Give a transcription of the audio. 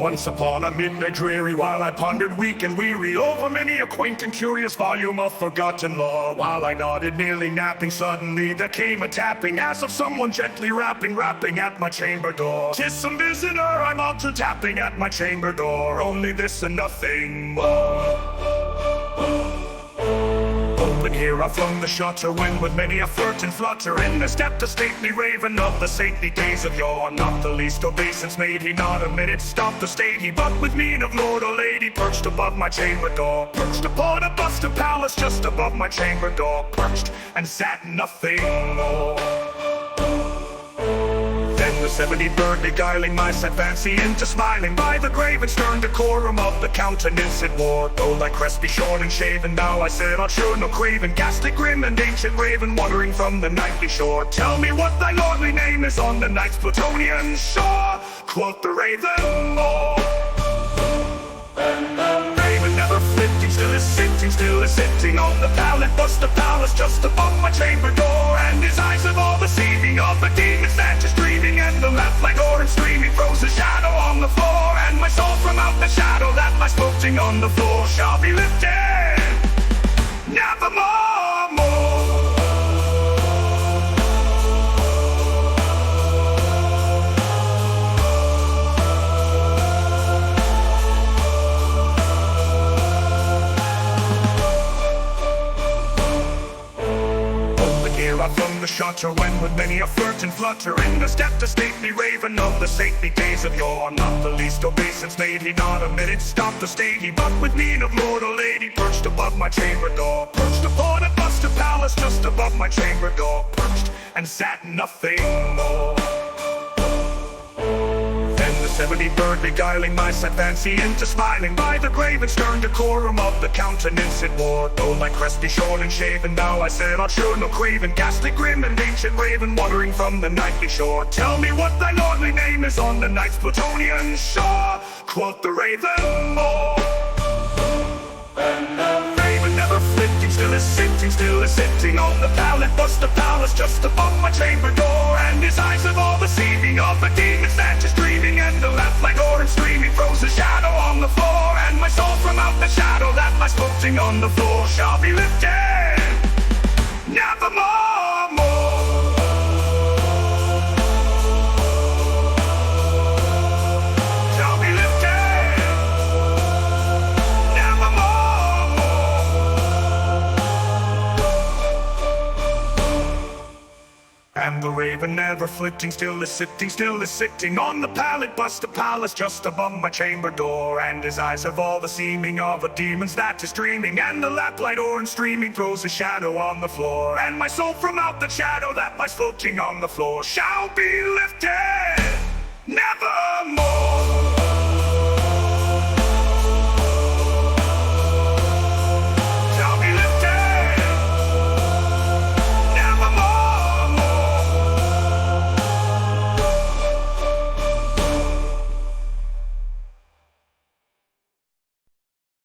Once upon a midnight dreary, while I pondered weak and weary over many a quaint and curious volume of forgotten lore, while I nodded, nearly napping, suddenly there came a tapping, as of someone gently rapping at my chamber door. 'Tis some visitor, I'm ultra tapping at my chamber door, only this and nothing more. Open here I flung the shutter, when with many a flirt and flutter in there stepped a stately raven of the saintly days of yore. Not the least obeisance made he, not a minute stopped or stayed he, but with mien of lord or lady perched above my chamber door. Perched upon a bust of Pallas just above my chamber door, perched and sat nothing more. The 70 bird beguiling my sad fancy into smiling, by the grave and stern decorum of the countenance it wore. Though thy crest be short and shaven, now I said I'll sure no craven, ghastly grim and ancient raven wandering from the nightly shore. Tell me what thy lordly name is on the night's Plutonian shore. Quoth the raven, more. Raven never flitting, still is sitting on the pallet bust of Pallas just above my chamber door, and his eyes have all the seeming of a demon's that is dreaming, and the laugh like orange streaming throws a shadow on the floor, and my soul from out the shadow that lies floating on the floor shall be lifted nevermore more. From the shutter, when with many a flirt and flutter in there stepped a stately raven of the saintly days of yore. Not the least obeisance made he, not a minute stopped or stayed he, but with mien of lord or lady perched above my chamber door. Perched upon a bust of Pallas just above my chamber door, perched and sat nothing more. The 70 bird beguiling my sad fancy into smiling, by the grave and stern decorum of the countenance it wore. Though my crest be short and shaven, now I said I'll sure no craven, ghastly grim and ancient raven wandering from the nightly shore. Tell me what thy lordly name is on the night's Plutonian shore. Quoth the raven, more. Raven never flitting, still is sitting on the pallet bust of Pallas just above my chamber door, and his eyes have all the seeming of a demon's that is dreaming, and the laugh like orange streaming throws a shadow on the floor, and my soul from out the shadow that lies floating on the floor shall be lifted nevermore more. And the raven never flitting, still is sitting on the pallet bust of Pallas just above my chamber door, and his eyes have all the seeming of a demon's that is dreaming, and the lamplight orange streaming throws a shadow on the floor, and my soul from out the shadow that lies floating on the floor shall be lifted nevermore.